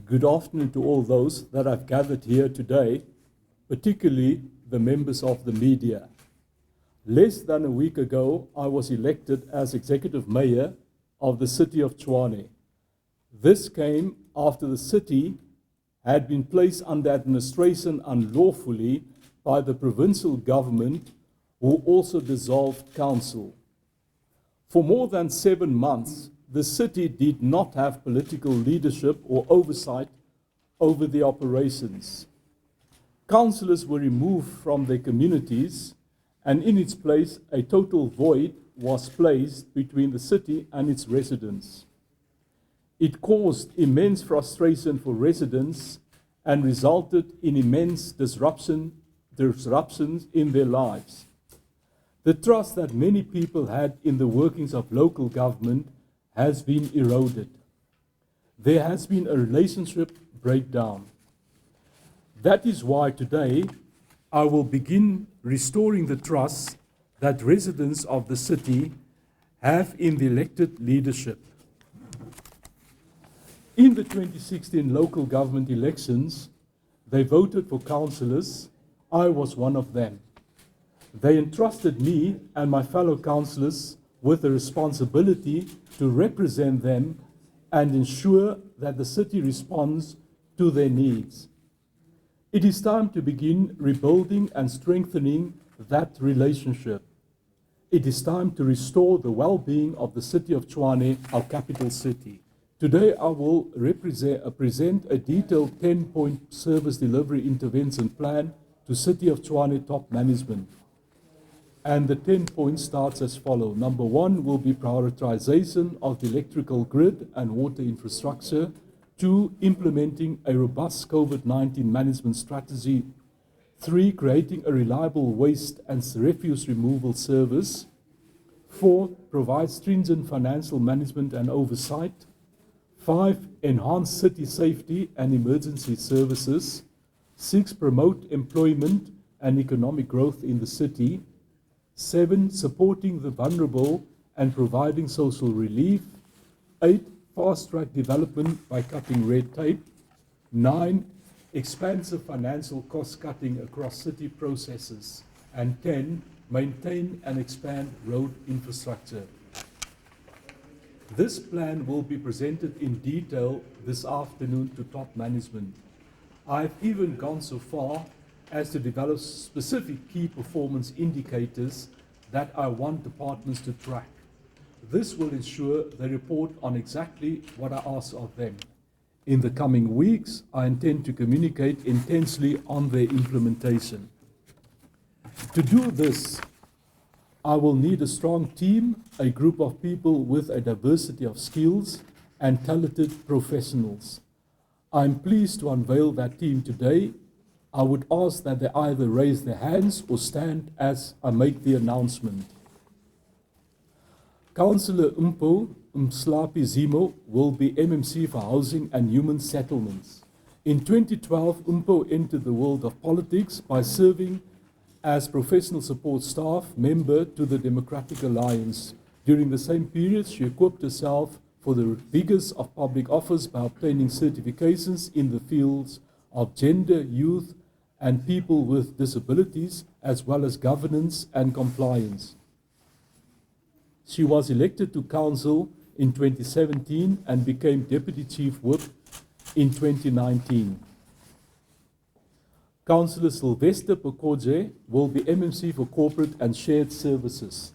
Good afternoon to all those that have gathered here today, particularly the members of the media. Less than a week ago, I was elected as executive mayor of the city of Tshwane. This came after the city had been placed under administration unlawfully by the provincial government, who also dissolved council. For more than 7 months, the city did not have political leadership or oversight over the operations. Councillors were removed from their communities, and in its place, a total void was placed between the city and its residents. It caused immense frustration for residents and resulted in immense disruptions in their lives. The trust that many people had in the workings of local government has been eroded. There has been a relationship breakdown. That is why today I will begin restoring the trust that residents of the city have in the elected leadership. In the 2016 local government elections, they voted for councillors. I was one of them. They entrusted me and my fellow councillors with the responsibility to represent them and ensure that the city responds to their needs. It is time to begin rebuilding and strengthening that relationship. It is time to restore the well-being of the city of Tshwane, our capital city. Today I will present a detailed 10-point service delivery intervention plan to City of Tshwane top management. And the 10 points starts as follows. Number 1 will be prioritization of the electrical grid and water infrastructure. 2, implementing a robust COVID-19 management strategy. 3, creating a reliable waste and refuse removal service. 4, provide stringent financial management and oversight. 5, enhance city safety and emergency services. 6, promote employment and economic growth in the city. 7, supporting the vulnerable and providing social relief. 8, fast-track development by cutting red tape. 9, expansive financial cost-cutting across city processes. And 10, maintain and expand road infrastructure. This plan will be presented in detail this afternoon to top management. I've even gone so far as to develop specific key performance indicators that I want the partners to track. This will ensure they report on exactly what I ask of them. In the coming weeks, I intend to communicate intensely on their implementation. To do this, I will need a strong team, a group of people with a diversity of skills and talented professionals. I'm pleased to unveil that team today. I would ask that they either raise their hands or stand as I make the announcement. Councillor Mpo Mslapi Zimo will be MMC for Housing and Human Settlements. In 2012, Mpo entered the world of politics by serving as professional support staff member to the Democratic Alliance. During the same period, she equipped herself for the rigors of public office by obtaining certifications in the fields of gender, youth, and people with disabilities, as well as governance and compliance. She was elected to council in 2017 and became Deputy Chief Whip in 2019. Councillor Sylvester Pokoje will be MMC for Corporate and Shared Services.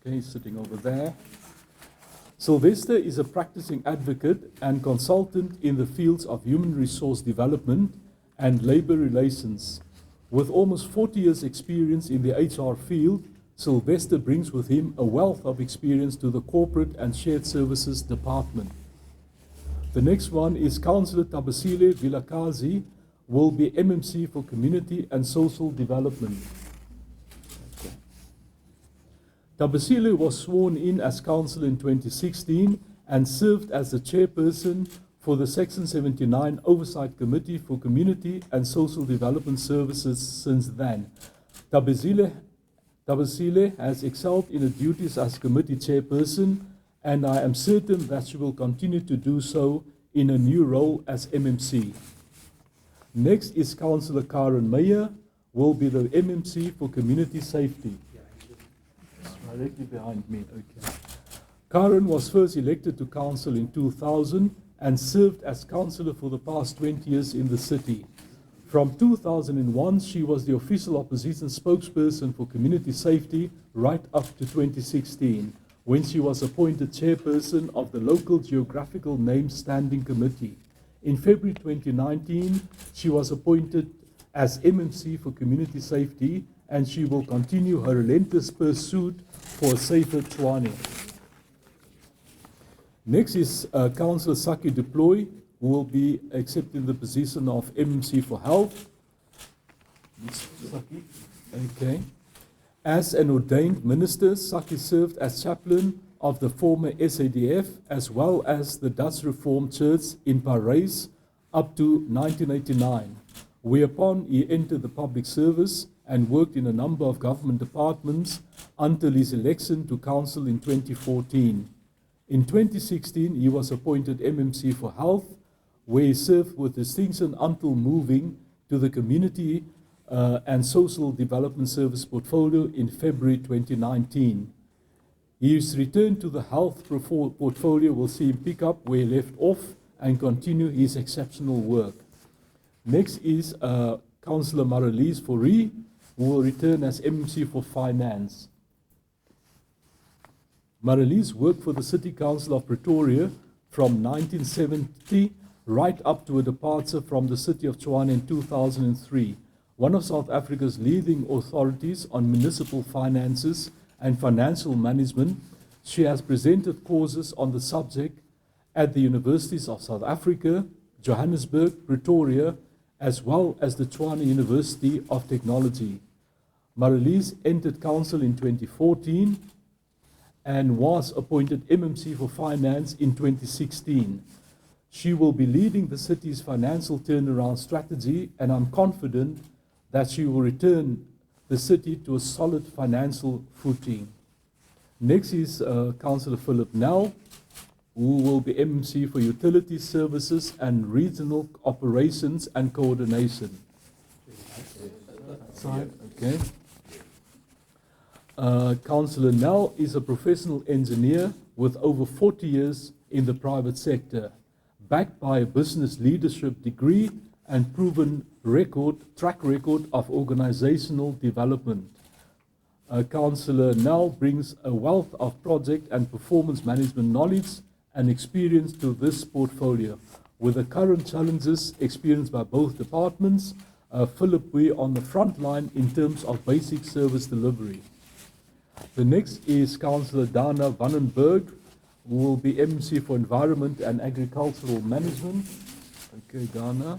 Okay, he's sitting over there. Sylvester is a practicing advocate and consultant in the fields of human resource development and labor relations. With almost 40 years' experience in the HR field, Sylvester brings with him a wealth of experience to the Corporate and Shared Services Department. The next one is Councillor Tabasile Vilakazi, will be MMC for Community and Social Development. Okay. Tabasile was sworn in as councillor in 2016 and served as the chairperson for the Section 79 Oversight Committee for Community and Social Development Services since then. Tabasile has excelled in her duties as committee chairperson, and I am certain that she will continue to do so in a new role as MMC. Next is Councillor Karen Meyer, will be the MMC for Community Safety. It's directly behind me, okay. Karen was first elected to council in 2000 and served as councillor for the past 20 years in the city. From 2001, she was the official opposition spokesperson for community safety right up to 2016, when she was appointed chairperson of the local geographical name standing committee. In February 2019, she was appointed as MMC for community safety, and she will continue her relentless pursuit for a safer Tshwane. Next is Councillor Saki Deploy, who will be accepting the position of MMC for Health. Saki. Okay. As an ordained minister, Saki served as chaplain of the former SADF as well as the Dutch Reformed Church in Paris up to 1989, whereupon he entered the public service and worked in a number of government departments until his election to council in 2014. In 2016, he was appointed MMC for Health, where he served with distinction until moving to the Community and Social Development Service portfolio in February 2019. His return to the health portfolio will see him pick up where he left off and continue his exceptional work. Next is Councillor Marelise Fourie, who will return as MMC for Finance. Marelise worked for the City Council of Pretoria from 1970 right up to a departure from the City of Tshwane in 2003, one of South Africa's leading authorities on municipal finances and financial management. She has presented courses on the subject at the universities of South Africa, Johannesburg, Pretoria, as well as the Tshwane University of Technology. Marelise entered council in 2014 and was appointed MMC for Finance in 2016. She will be leading the city's financial turnaround strategy, and I'm confident that she will return the city to a solid financial footing. Next is Councillor Philip Nell, who will be MMC for Utility Services and Regional Operations and Coordination. Okay. Councillor Nell is a professional engineer with over 40 years in the private sector, backed by a business leadership degree and proven track record of organizational development. Councillor Nell brings a wealth of project and performance management knowledge and experience to this portfolio. With the current challenges experienced by both departments, Philip, we are on the front line in terms of basic service delivery. The next is Councillor Dana Vandenberg, who will be MC for Environment and Agricultural Management. Okay, Dana.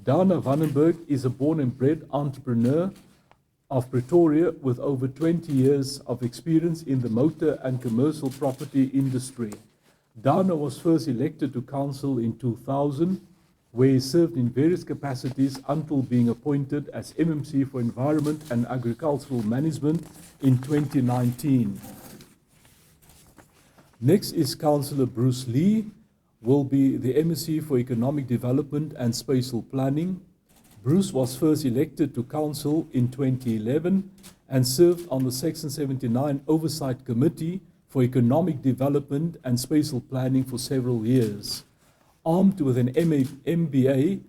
Dana Vandenberg is a born and bred entrepreneur of Pretoria with over 20 years of experience in the motor and commercial property industry. Dana was first elected to council in 2000, where he served in various capacities until being appointed as MMC for Environment and Agricultural Management in 2019. Next is Councillor Bruce Lee, will be the MSc for Economic Development and Spatial Planning. Bruce was first elected to council in 2011 and served on the Section 79 Oversight Committee for Economic Development and Spatial Planning for several years. Armed with an MBA,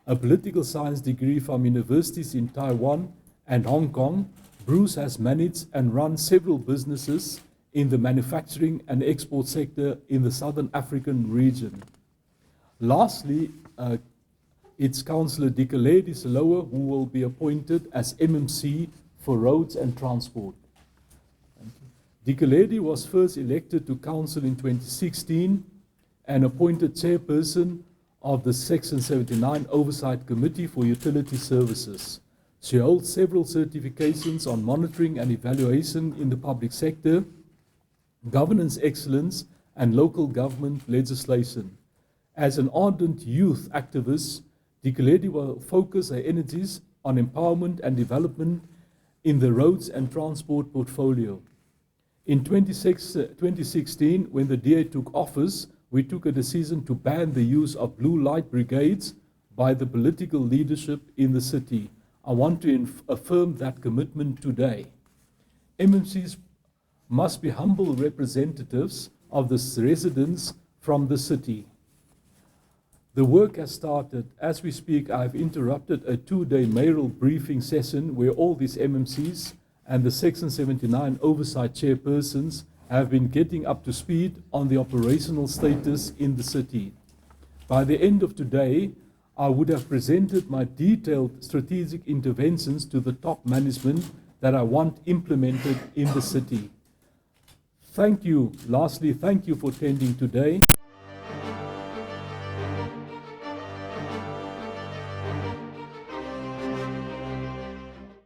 a political science degree from universities in Taiwan and Hong Kong, Bruce has managed and run several businesses in the manufacturing and export sector in the Southern African region. Lastly, it's Councillor Dikeledi Saloa, who will be appointed as MMC for Roads and Transport. Dikeledi was first elected to council in 2016 and appointed chairperson of the Section 79 Oversight Committee for Utility Services. She holds several certifications on monitoring and evaluation in the public sector, governance excellence, and local government legislation. As an ardent youth activist, Dikeledi will focus her energies on empowerment and development in the roads and transport portfolio. In 2016, when the DA took office, we took a decision to ban the use of blue light brigades by the political leadership in the city. I want to affirm that commitment today. MMCs must be humble representatives of the residents from the city. The work has started. As we speak, I've interrupted a 2-day mayoral briefing session where all these MMCs and the Section 79 oversight chairpersons have been getting up to speed on the operational status in the city. By the end of today, I would have presented my detailed strategic interventions to the top management that I want implemented in the city. Thank you. Lastly, thank you for attending today.